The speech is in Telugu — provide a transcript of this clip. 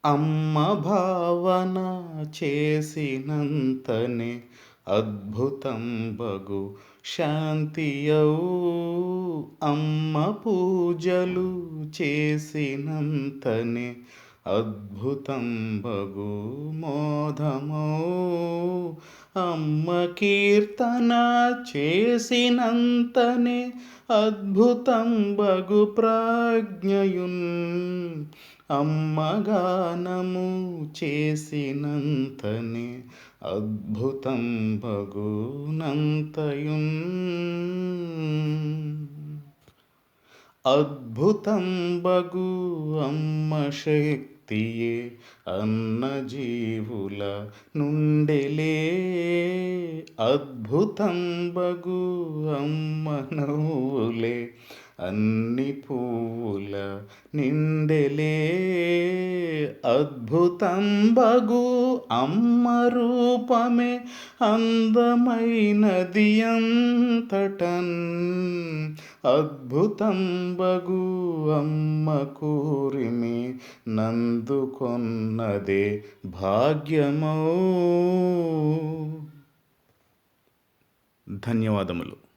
అమ్మ భావన చేసినంతనే అద్భుతంబగు శాంతియౌ. అమ్మ పూజలు చేసినంతనే అద్భుతంబగు మోదమౌ. అమ్మ కీర్తన చేసినంతనే అద్భుతంబగు ప్రాజ్ఞయున్. అమ్మ గానము చేసినంతనే అద్భుతంబగు నంతయున్. అద్భుతంబగు అమ్మ శక్తియే అన్నజీవుల నుండెలే. అద్భుతంబగు అమ్మ నవ్వులే అన్ని పువ్వుల నిండెలే. అద్భుతంబగు అమ్మ రూపమే అందమైనది అంతటన్. అద్భుతంబగు అమ్మ కూరిమి నందుకొన్నదే భాగ్యమౌ. ధన్యవాదములు.